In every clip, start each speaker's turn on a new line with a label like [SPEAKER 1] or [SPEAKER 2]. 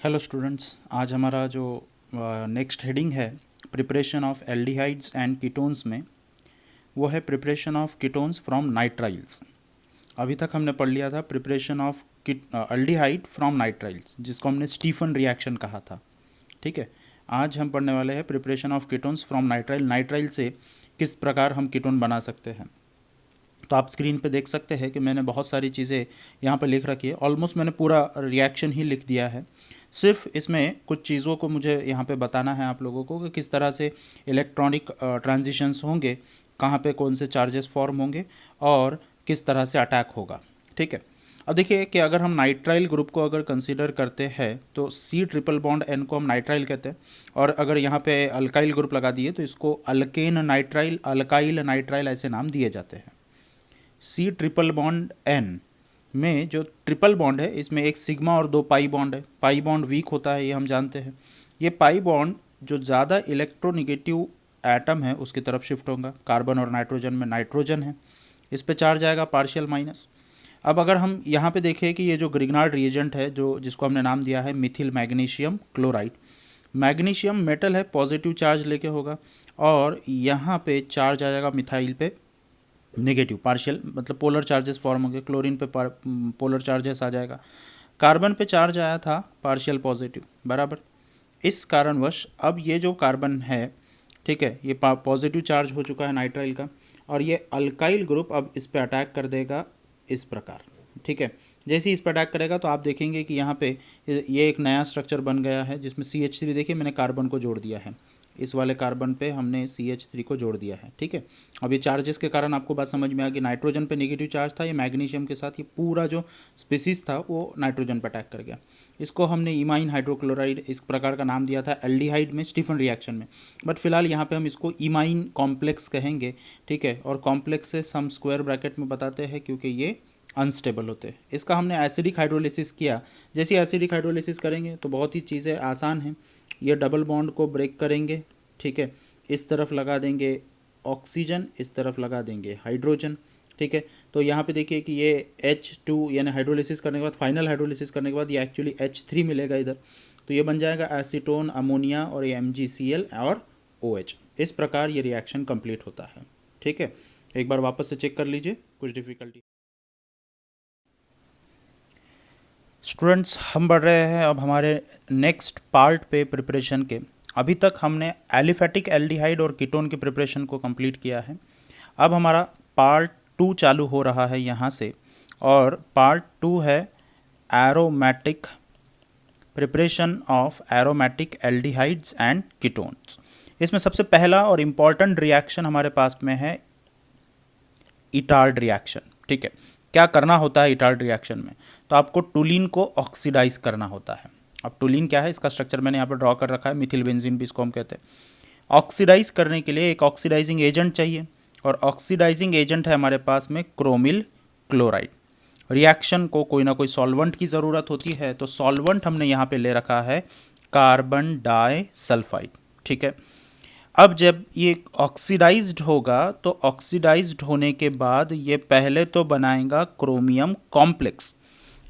[SPEAKER 1] Hello students, आज हमारा जो नेक्स्ट हेडिंग है preparation of aldehydes and ketones में, वो है preparation of ketones from nitriles. अभी तक हमने पढ़ लिया था preparation of aldehyde from nitriles, जिसको हमने स्टीफन रिएक्शन कहा था। ठीक है, आज हम पढ़ने वाले हैं preparation of ketones from nitrile. Nitrile से किस प्रकार हम कीटोन बना सकते हैं। तो आप स्क्रीन पे देख सकते हैं कि मैंने बहुत सारी चीज़ें यहाँ पे लिख रखी है। ऑलमोस्ट मैंने पूरा रिएक्शन ही लिख दिया है। सिर्फ इसमें कुछ चीज़ों को मुझे यहाँ पे बताना है आप लोगों को कि किस तरह से इलेक्ट्रॉनिक ट्रांजिशंस होंगे, कहाँ पे कौन से चार्जेस फॉर्म होंगे और किस तरह से अटैक होगा। ठीक है, अब देखिए कि अगर हम नाइट्राइल ग्रुप को अगर कंसीडर करते हैं तो C ट्रिपल बॉन्ड N को हम नाइट्राइल कहते हैं, और अगर यहाँ पे अल्काइल ग्रुप लगा दिए तो इसको अल्केन नाइट्राइल, अल्काइल नाइट्राइल ऐसे नाम दिए जाते हैं। C ट्रिपल बॉन्ड N में जो ट्रिपल बॉन्ड है, इसमें एक सिग्मा और दो पाई बॉन्ड है। पाई बॉन्ड वीक होता है, ये हम जानते हैं। ये पाई बॉन्ड जो ज़्यादा इलेक्ट्रोनिगेटिव एटम है उसकी तरफ शिफ्ट होगा। कार्बन और नाइट्रोजन में नाइट्रोजन है, इस पे चार्ज आएगा पार्शियल माइनस। अब अगर हम यहाँ पे देखें कि ये जो ग्रिग्नार्ड रिएजेंट है, जो जिसको हमने नाम दिया है Mithil magnesium chloride. Magnesium metal है, पॉजिटिव चार्ज लेके होगा, और यहाँ पे चार्ज आ जाएगा मिथाइल पे नेगेटिव, पार्शियल मतलब पोलर चार्जेस फॉर्म होंगे। क्लोरीन पे पोलर चार्जेस आ जाएगा। कार्बन पे चार्ज आया था पार्शियल पॉजिटिव, बराबर। इस कारणवश अब ये जो कार्बन है, ठीक है, ये पॉजिटिव चार्ज हो चुका है नाइट्राइल का, और ये अल्काइल ग्रुप अब इस पे अटैक कर देगा इस प्रकार। ठीक है, जैसे ही इस पर अटैक करेगा तो आप देखेंगे कि यहाँ पे ये एक नया स्ट्रक्चर बन गया है जिसमें CH3, देखिए मैंने कार्बन को जोड़ दिया है, इस वाले कार्बन पे हमने CH3 को जोड़ दिया है। ठीक है, अब ये चार्जेस के कारण आपको बात समझ में आ गई। नाइट्रोजन पे नेगेटिव चार्ज था, ये मैग्नीशियम के साथ ये पूरा जो स्पीसीज था वो नाइट्रोजन पर अटैक कर गया। इसको हमने इमाइन हाइड्रोक्लोराइड इस प्रकार का नाम दिया था एल्डिहाइड में, स्टीफन रिएक्शन में। बट फिलहाल यहाँ पे हम इसको इमाइन कॉम्प्लेक्स कहेंगे। ठीक है, और कॉम्प्लेक्स से हम स्क्वायर ब्रैकेट में बताते हैं क्योंकि ये अनस्टेबल होते हैं। इसका हमने एसिडिक हाइड्रोलिसिस किया। जैसे एसिडिक हाइड्रोलिसिस करेंगे तो बहुत ही चीज़ें आसान हैं। ये डबल बॉन्ड को ब्रेक करेंगे, ठीक है, इस तरफ लगा देंगे ऑक्सीजन, इस तरफ लगा देंगे हाइड्रोजन। ठीक है, तो यहाँ पे देखिए कि ये H2 यानी हाइड्रोलिसिस करने के बाद, फाइनल हाइड्रोलिसिस करने के बाद ये एक्चुअली H3 मिलेगा इधर, तो ये बन जाएगा एसीटोन, अमोनिया और ये MgCl और OH। इस प्रकार ये रिएक्शन कंप्लीट होता है। ठीक है, एक बार वापस से चेक कर लीजिए, कुछ डिफ़िकल्टी। स्टूडेंट्स, हम बढ़ रहे हैं अब हमारे नेक्स्ट पार्ट पे प्रिपरेशन के। अभी तक हमने एलिफेटिक एल्डिहाइड और कीटोन की प्रिपरेशन को कंप्लीट किया है। अब हमारा पार्ट 2 चालू हो रहा है यहाँ से, और पार्ट 2 है aromatic, preparation of aromatic aldehydes and ketones. इसमें सबसे पहला और इम्पॉर्टेंट रिएक्शन हमारे पास में है इटार्ड रिएक्शन। ठीक है, क्या करना होता है इटार्ड रिएक्शन में? तो आपको टुलिन को ऑक्सीडाइज करना होता है। अब टुलिन क्या है, इसका स्ट्रक्चर मैंने यहाँ पर ड्रॉ कर रखा है, मिथिल बेंजीन भी इसको हम कहते हैं। ऑक्सीडाइज करने के लिए एक ऑक्सीडाइजिंग एजेंट चाहिए, और ऑक्सीडाइजिंग एजेंट है हमारे पास में क्रोमिल क्लोराइड। रिएक्शन को कोई ना कोई सॉल्वेंट की ज़रूरत होती है, तो सॉल्वेंट हमने यहाँ पे ले रखा है कार्बन डाइसल्फाइड। ठीक है, अब जब ये ऑक्सीडाइज्ड होगा तो ऑक्सीडाइज्ड होने के बाद ये पहले तो बनाएगा क्रोमियम कॉम्प्लेक्स।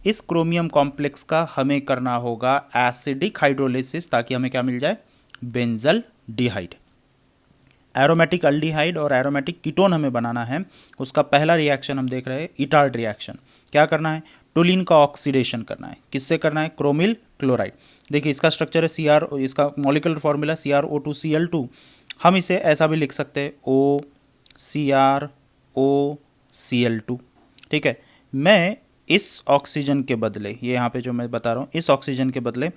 [SPEAKER 1] इस क्रोमियम कॉम्प्लेक्स का हमें करना होगा एसिडिक हाइड्रोलिसिस, ताकि हमें क्या मिल जाए, बेंजल डिहाइड। एरोमेटिक अल्डिहाइड और एरोमेटिक कीटोन हमें बनाना है। उसका पहला रिएक्शन हम देख रहे हैं इटार्ड रिएक्शन। क्या करना है, टुलिन का ऑक्सीडेशन करना है। किससे करना है, क्रोमिल क्लोराइड। देखिए इसका स्ट्रक्चर है CR, इसका मॉलिक्यूलर फार्मूला CrO2Cl2। हम इसे ऐसा भी लिख सकते हैं OCrOCl2। ठीक है, मैं इस ऑक्सीजन के बदले, ये यहाँ पे जो मैं बता रहा हूँ, इस ऑक्सीजन के बदले,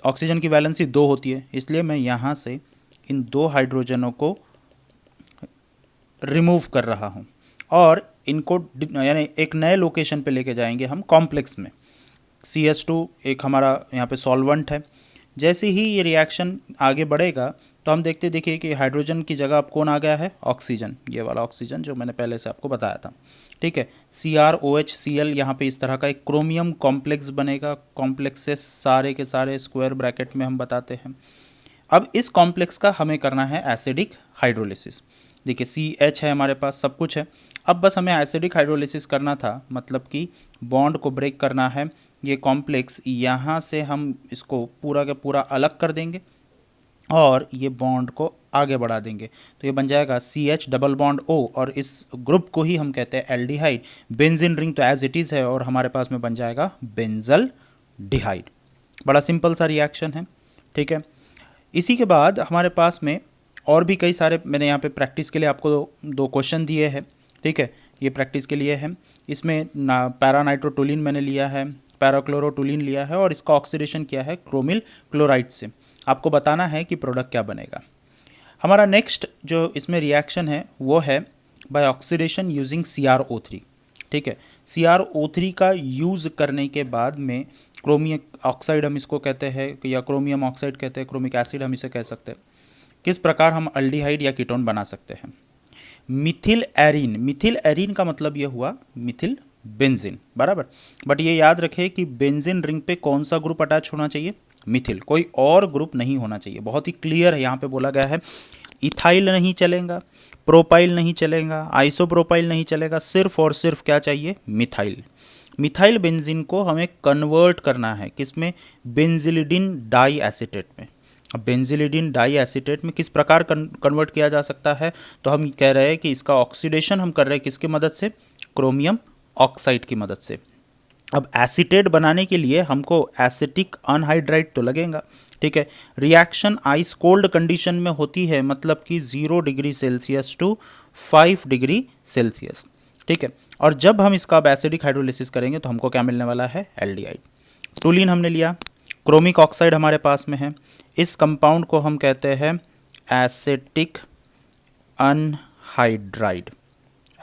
[SPEAKER 1] ऑक्सीजन की वैलेंसी 2 होती है, इसलिए मैं यहाँ से इन 2 हाइड्रोजनों को रिमूव कर रहा हूँ, और इनको यानी एक नए लोकेशन पे लेके जाएंगे हम कॉम्प्लेक्स में। CH2 एक हमारा यहाँ पे सॉल्वेंट है। जैसे ही ये रिएक्शन आगे बढ़ेगा तो हम देखिए कि हाइड्रोजन की जगह अब कौन आ गया है, ऑक्सीजन, ये वाला ऑक्सीजन जो मैंने पहले से आपको बताया था। ठीक है, CrOHCl, यहाँ पे इस तरह का एक क्रोमियम कॉम्प्लेक्स बनेगा। कॉम्प्लेक्स से सारे के सारे स्क्वायर ब्रैकेट में हम बताते हैं। अब इस कॉम्प्लेक्स का हमें करना है एसिडिक हाइड्रोलिसिस। देखिए CH है हमारे पास, सब कुछ है। अब बस हमें एसिडिक हाइड्रोलिसिस करना था, मतलब कि बॉन्ड को ब्रेक करना है ये कॉम्प्लेक्स यहाँ से हम इसको पूरा का पूरा अलग कर देंगे और ये बॉन्ड को आगे बढ़ा देंगे, तो ये बन जाएगा CH डबल बॉन्ड O, और इस ग्रुप को ही हम कहते हैं एल्डिहाइड। बेंजीन रिंग तो एज इट इज़ है और हमारे पास में बन जाएगा बेंजल डिहाइड। बड़ा सिंपल सा रिएक्शन है, ठीक है। इसी के बाद हमारे पास में और भी कई सारे, मैंने यहाँ पे प्रैक्टिस के लिए आपको दो क्वेश्चन दिए हैं, ठीक है, ये प्रैक्टिस के लिए है। इसमें पैरानाइट्रोटोलिन मैंने लिया है, पैराक्लोरोटोलिन लिया है और इसका ऑक्सीडेशन किया है क्रोमिल क्लोराइड से। आपको बताना है कि प्रोडक्ट क्या बनेगा। हमारा नेक्स्ट जो इसमें रिएक्शन है वो है बाय ऑक्सीडेशन यूजिंग CrO3, ठीक है। CrO3 का यूज़ करने के बाद में क्रोमियम ऑक्साइड हम इसको कहते हैं, या क्रोमियम ऑक्साइड कहते हैं, क्रोमिक एसिड हम इसे कह सकते हैं। किस प्रकार हम अल्डिहाइड या कीटोन बना सकते हैं। मिथिल एरीन, मिथिल एरीन का मतलब ये हुआ मिथिल बेंजीन, बराबर। बट ये याद रखें कि बेंजीन रिंग पे कौन सा ग्रुप अटैच होना चाहिए, मिथिल, कोई और ग्रुप नहीं होना चाहिए। बहुत ही क्लियर है, यहाँ पे बोला गया है इथाइल नहीं चलेगा, प्रोपाइल नहीं चलेगा, आइसोप्रोपाइल नहीं चलेगा, सिर्फ और सिर्फ क्या चाहिए, मिथाइल। मिथाइल बेंजीन को हमें कन्वर्ट करना है किसमें, बेंजिलिडिन डाई एसीटेट में। अब बेंजिलिडिन डाई एसीटेट में किस प्रकार कन्वर्ट किया जा सकता है, तो हम कह रहे हैं कि इसका ऑक्सीडेशन हम कर रहे हैं किसकी मदद से, क्रोमियम ऑक्साइड की मदद से। अब एसीटेट बनाने के लिए हमको एसिटिक अनहाइड्राइड तो लगेगा, ठीक है। रिएक्शन आइस कोल्ड कंडीशन में होती है, मतलब कि 0 degree Celsius to 5 degree Celsius, ठीक है। और जब हम इसका अब एसिडिक हाइड्रोलिसिस करेंगे तो हमको क्या मिलने वाला है, एल्डिहाइड। टोलिन हमने लिया, क्रोमिक ऑक्साइड हमारे पास में है, इस कंपाउंड को हम कहते हैं acetic anhydride,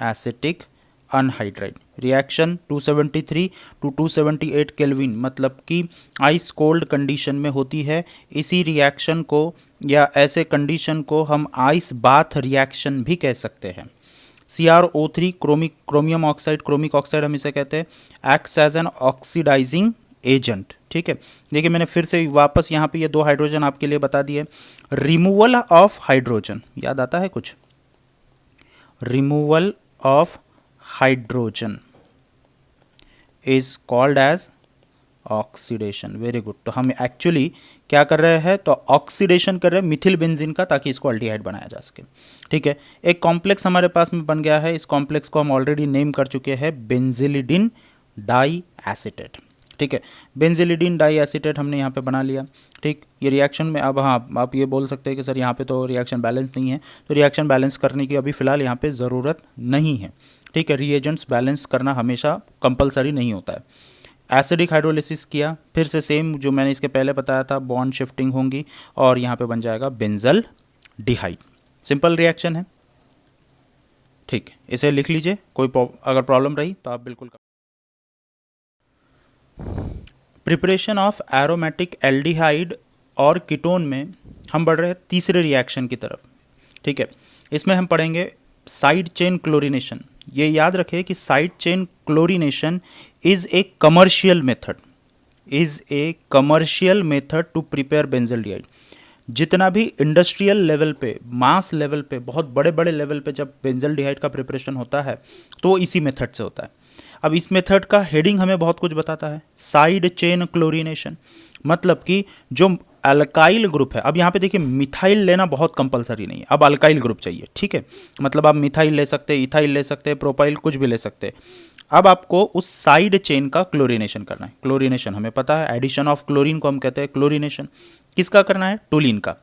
[SPEAKER 1] acetic anhydride. Reaction 273 to 278 kelvin, मतलब कि आइस कोल्ड कंडीशन में होती है। इसी रिएक्शन को या ऐसे कंडीशन को हम आइस बाथ रिएक्शन भी कह सकते हैं। CrO3 chromium oxide, chromic oxide हम इसे कहते हैं, acts as an oxidising agent, ठीक है। देखिए मैंने फिर से वापस यहाँ पे ये 2 हाइड्रोजन आपके लिए बता दिए। रिमूवल ऑफ हाइड्रोजन, याद आता है कुछ, removal of hydrogen is called as oxidation. Very good. तो हम एक्चुअली क्या कर रहे हैं, तो ऑक्सीडेशन कर रहे हैं मिथिल बेंजीन का, ताकि इसको अल्डिहाइड बनाया जा सके, ठीक है। एक कॉम्प्लेक्स हमारे पास में बन गया है, इस कॉम्प्लेक्स को हम ऑलरेडी नेम कर चुके हैं बेंजिलिडिन डाई एसीटेट, ठीक है। बेंजिलिडिन डाई एसीटेट हमने यहाँ पे बना लिया, ठीक। ये रिएक्शन में अब हाँ आप ये बोल सकते हैं कि सर यहाँ पे तो रिएक्शन बैलेंस नहीं है, तो रिएक्शन बैलेंस करने की अभी फ़िलहाल यहाँ पे ज़रूरत नहीं है, ठीक है। रिएजेंट्स बैलेंस करना हमेशा कंपलसरी नहीं होता है। एसिडिक हाइड्रोलिसिस किया, फिर से सेम जो मैंने इसके पहले बताया था, बॉन्ड शिफ्टिंग होंगी और यहाँ पे बन जाएगा बेंजल डिहाइड। सिंपल रिएक्शन है, ठीक। इसे लिख लीजिए, कोई अगर प्रॉब्लम रही तो आप बिल्कुल। प्रिपरेशन ऑफ एरोमेटिक एल्डिहाइड और कीटोन में हम बढ़ रहे हैं तीसरे रिएक्शन की तरफ, ठीक है। इसमें हम पढ़ेंगे साइड चेन क्लोरीनेशन। ये याद रखें कि side chain chlorination is a commercial method to prepare benzaldehyde. जितना भी इंडस्ट्रियल लेवल पे, मास लेवल पे, बहुत बड़े बड़े लेवल पे जब बेंजल डिहाइड का प्रिपरेशन होता है तो इसी मेथड से होता है। अब इस मेथड का हेडिंग हमें बहुत कुछ बताता है, साइड चेन क्लोरीनेशन, मतलब कि जो अल्काइल ग्रुप है। अब यहाँ पे देखिए मिथाइल लेना बहुत कंपलसरी नहीं है, अब अल्काइल ग्रुप चाहिए, ठीक है। मतलब आप मिथाइल ले सकते हैं, इथाइल ले सकते हैं, प्रोपाइल, कुछ भी ले सकते हैं। अब आपको उस साइड चेन का क्लोरीनेशन करना है। क्लोरीनेशन हमें पता है, एडिशन ऑफ क्लोरीन को हम कहते हैं क्लोरीनेशन। किसका करना है, टोलिन का।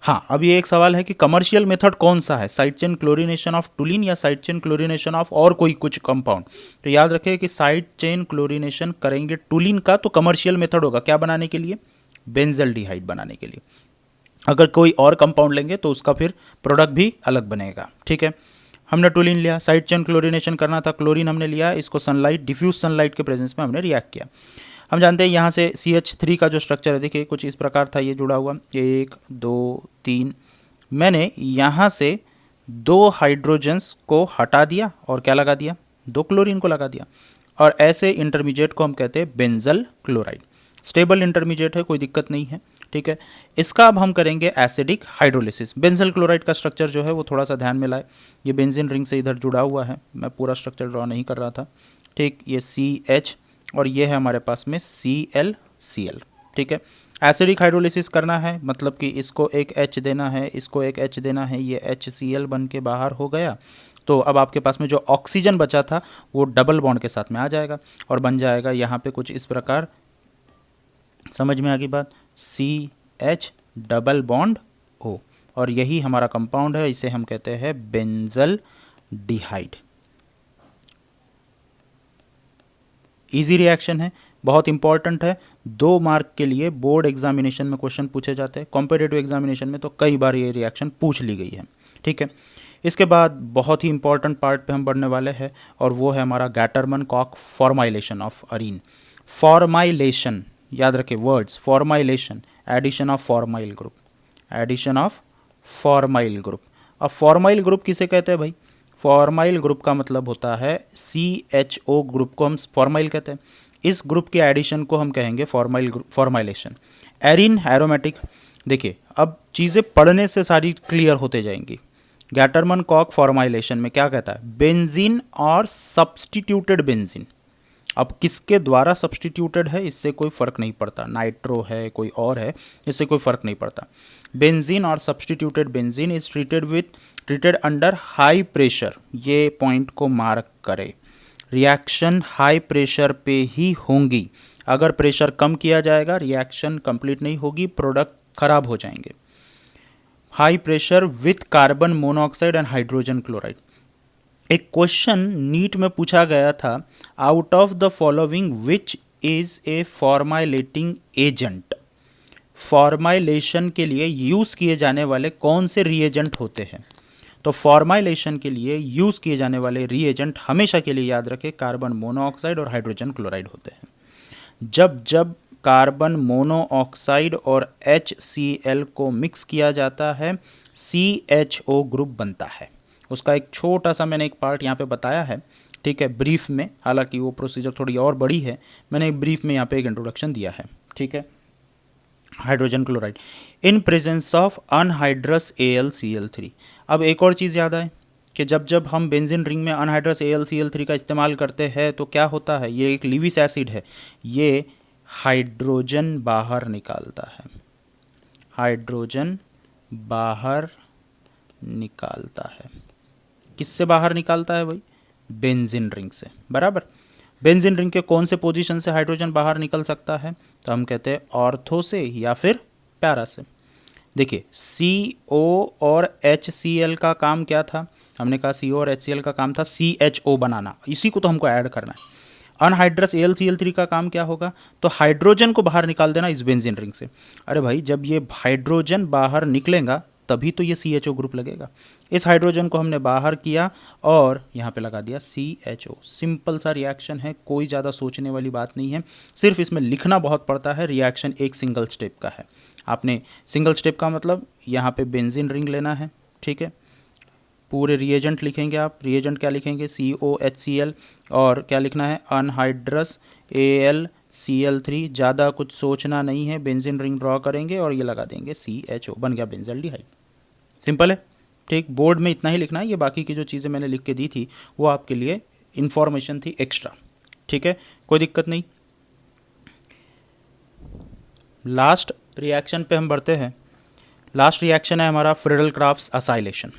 [SPEAKER 1] हाँ, अब ये एक सवाल है कि कमर्शियल मेथड कौन सा है, side chain chlorination of toluene या साइड चेन क्लोरीनेशन ऑफ और कोई कुछ कंपाउंड। तो याद रखें कि साइड चेन क्लोरीनेशन करेंगे टोलिन का, तो कमर्शियल मेथड होगा क्या बनाने के लिए, बेंजल डिहाइड बनाने के लिए। अगर कोई और कंपाउंड लेंगे तो उसका फिर प्रोडक्ट भी अलग बनेगा, ठीक है। हमने टोलिन लिया, साइड चेन क्लोरीनेशन करना था, क्लोरीन हमने लिया, इसको सनलाइट, डिफ्यूज सनलाइट के प्रेजेंस में हमने रिएक्ट किया। हम जानते हैं यहाँ से CH3 का जो स्ट्रक्चर है, देखिए कुछ इस प्रकार था, ये जुड़ा हुआ 1 2 3। मैंने यहाँ से 2 हाइड्रोजन्स को हटा दिया और क्या लगा दिया, 2 क्लोरीन को लगा दिया, और ऐसे इंटरमीडिएट को हम कहते हैं बेंजल क्लोराइड। स्टेबल इंटरमीडिएट है, कोई दिक्कत नहीं है, ठीक है। इसका अब हम करेंगे एसिडिक हाइड्रोलिसिस। बेंजल क्लोराइड का स्ट्रक्चर जो है वो थोड़ा सा ध्यान में लाए, ये बेंजीन रिंग से इधर जुड़ा हुआ है, मैं पूरा स्ट्रक्चर ड्रॉ नहीं कर रहा था, ठीक। ये CH और ये है हमारे पास में ClCl। ठीक है, एसिडिक हाइड्रोलिसिस करना है, मतलब कि इसको एक H देना है, इसको एक H देना है, ये HCl बन के बाहर हो गया। तो अब आपके पास में जो ऑक्सीजन बचा था वो डबल बॉन्ड के साथ में आ जाएगा और बन जाएगा यहाँ पे कुछ इस प्रकार। समझ में आ गई बात? CH डबल बॉन्ड O, और यही हमारा कंपाउंड है, इसे हम कहते हैं बेंजल डिहाइड। इजी रिएक्शन है, बहुत इंपॉर्टेंट है। 2 मार्क के लिए बोर्ड एग्जामिनेशन में क्वेश्चन पूछे जाते हैं, कॉम्पिटिटिव एग्जामिनेशन में तो कई बार ये रिएक्शन पूछ ली गई है। ठीक है, इसके बाद बहुत ही इंपॉर्टेंट पार्ट पे हम बढ़ने वाले हैं और वो है हमारा Gattermann Koch formylation of arene. Formylation याद रखें words, formylation, addition of formyl group, addition of formyl group. अब फॉर्माइल ग्रुप किसे कहते हैं भाई? फॉर्माइल ग्रुप का मतलब होता है CHO ग्रुप को हम फॉर्माइल कहते हैं। इस ग्रुप के एडिशन को हम कहेंगे फॉर्माइलेशन। एरिन एरोमेटिक, देखिए अब चीज़ें पढ़ने से सारी क्लियर होते जाएंगी। गैटरमन कॉक फॉर्माइलेशन में क्या कहता है? बेंजीन और सब्सटीट्यूटेड बेंजीन। अब किसके द्वारा सब्सटीट्यूटेड है इससे कोई फ़र्क नहीं पड़ता, नाइट्रो है कोई और है, इससे कोई फ़र्क नहीं पड़ता। बेंजीन और substituted benzene is treated under high pressure, ये पॉइंट को मार्क करें। रिएक्शन हाई प्रेशर पे ही होंगी, अगर प्रेशर कम किया जाएगा रिएक्शन कंप्लीट नहीं होगी, प्रोडक्ट खराब हो जाएंगे। High pressure with carbon monoxide and hydrogen chloride. एक क्वेश्चन नीट में पूछा गया था, out of the following which is a formylating agent. Formylation के लिए यूज़ किए जाने वाले कौन से रिएजेंट होते हैं? तो फॉर्माइलेशन के लिए यूज़ किए जाने वाले रिएजेंट हमेशा के लिए याद रखें कार्बन मोनोऑक्साइड और हाइड्रोजन क्लोराइड होते हैं। जब जब कार्बन मोनोऑक्साइड और HCl को मिक्स किया जाता है CHO ग्रुप बनता है। उसका एक छोटा सा मैंने एक पार्ट यहाँ पे बताया है, ठीक है, ब्रीफ में, हालांकि वो प्रोसीजर थोड़ी और बड़ी है, मैंने एक ब्रीफ में यहाँ पे एक इंट्रोडक्शन दिया है। ठीक है, hydrogen chloride in presence of anhydrous AlCl3। अब एक और चीज़ याद आए कि जब जब हम बेंजीन रिंग में अनहाइड्रस AlCl3 का इस्तेमाल करते हैं तो क्या होता है? ये एक लीविस एसिड है, ये हाइड्रोजन बाहर निकालता है, हाइड्रोजन बाहर निकालता है। किससे बाहर निकालता है भाई? बेंजीन रिंग से, बराबर। बेंजीन रिंग के कौन से पोजीशन से हाइड्रोजन बाहर निकल सकता है? तो हम कहते हैं ऑर्थो से या फिर पैरा से। देखिए CO और HCl का काम क्या था? हमने कहा CO और HCl का काम था CHO बनाना, इसी को तो हमको ऐड करना है। अनहाइड्रस AlCl3 का काम क्या होगा? तो हाइड्रोजन को बाहर निकाल देना इस बेंजीन रिंग से। अरे भाई जब ये हाइड्रोजन बाहर निकलेगा तभी तो ये CHO ग्रुप लगेगा। इस हाइड्रोजन को हमने बाहर किया और यहाँ पे लगा दिया CHO। सिंपल सा रिएक्शन है, कोई ज़्यादा सोचने वाली बात नहीं है, सिर्फ इसमें लिखना बहुत पड़ता है। रिएक्शन एक सिंगल स्टेप का है। आपने सिंगल स्टेप का मतलब यहाँ पे बेंजीन रिंग लेना है, ठीक है, पूरे रिएजेंट लिखेंगे आप। रिएजेंट क्या लिखेंगे? COHCl, और क्या लिखना है? Anhydrous AlCl3। ज़्यादा कुछ सोचना नहीं है, बेंजीन रिंग ड्रॉ करेंगे और ये लगा देंगे CHO, बन गया बेंजल्डिहाइड। सिंपल है, ठीक। बोर्ड में इतना ही लिखना है, ये बाकी की जो चीज़ें मैंने लिख के दी थी वो आपके लिए इन्फॉर्मेशन थी एक्स्ट्रा, ठीक है, कोई दिक्कत नहीं। लास्ट रिएक्शन पे हम बढ़ते हैं। लास्ट रिएक्शन है हमारा फ्रीडल-क्राफ्ट्स असाइलेशन,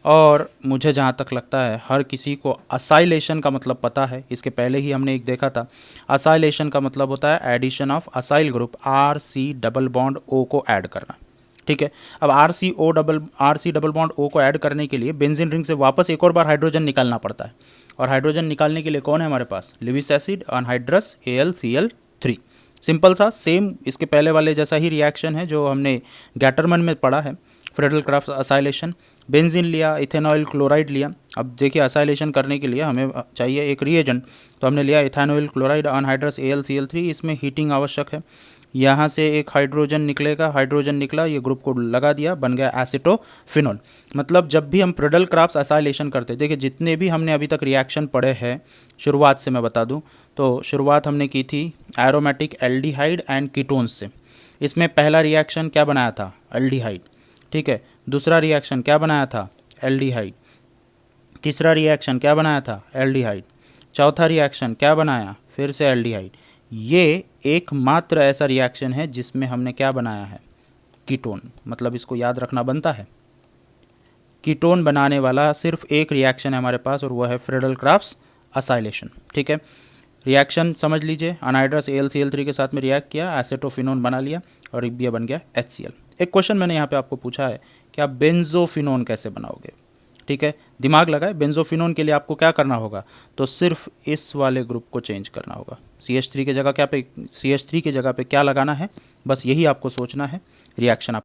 [SPEAKER 1] और मुझे जहाँ तक लगता है हर किसी को असाइलेशन का मतलब पता है। इसके पहले ही हमने एक देखा था, असाइलेशन का मतलब होता है addition of acyl group RC double bond O को ऐड करना, ठीक है। अब RC डबल बॉन्ड O को ऐड करने के लिए बेंजीन रिंग से वापस एक और बार हाइड्रोजन निकालना पड़ता है, और हाइड्रोजन निकालने के लिए कौन है हमारे पास? Lewis acid, anhydrous AlCl3। Simple सा, सेम इसके पहले वाले जैसा ही रिएक्शन है जो हमने गैटरमन में पढ़ा है। फ्रीडल-क्राफ्ट्स असाइलेशन, बेंजीन लिया, इथेनॉइल क्लोराइड लिया। अब देखिए असाइलेशन करने के लिए हमें चाहिए एक रिएजेंट, तो हमने लिया इथेनॉइल क्लोराइड अनहाइड्रस AlCl3। इसमें हीटिंग आवश्यक है। यहाँ से एक हाइड्रोजन निकलेगा, हाइड्रोजन निकला, ये ग्रुप को लगा दिया, बन गया एसिटोफिनॉल। मतलब जब भी हम फ्रीडल-क्राफ्ट्स असाइलेशन करते हैं, देखिए जितने भी हमने अभी तक रिएक्शन पढ़े हैं, शुरुआत से मैं बता दूं तो शुरुआत हमने की थी एरोमेटिक एल्डिहाइड एंड कीटोन्स से। इसमें पहला रिएक्शन क्या बनाया था? एल्डिहाइड, ठीक है। दूसरा रिएक्शन क्या बनाया था? एल्डिहाइड। तीसरा रिएक्शन क्या बनाया था? एल्डिहाइड। चौथा रिएक्शन क्या बनाया? फिर से एल्डिहाइड। ये एकमात्र ऐसा रिएक्शन है जिसमें हमने क्या बनाया है, कीटोन। मतलब इसको याद रखना बनता है। कीटोन बनाने वाला सिर्फ एक रिएक्शन है हमारे पास और वह है फ्रेडल-क्राफ्ट्स असाइलेशन। ठीक है, रिएक्शन समझ लीजिए, अनहाइड्रस AlCl3 के साथ में रिएक्ट किया, एसेटोफिनोन बना लिया और ये बन गया HCl। एक क्वेश्चन मैंने यहाँ पे आपको पूछा है कि आप बेंजोफिनोन कैसे बनाओगे। ठीक है, दिमाग लगाए। बेंजोफिनोन के लिए आपको क्या करना होगा, तो सिर्फ इस वाले ग्रुप को चेंज करना होगा। CH3 की जगह क्या पे CH3 की जगह पे क्या लगाना है, बस यही आपको सोचना है। रिएक्शन आप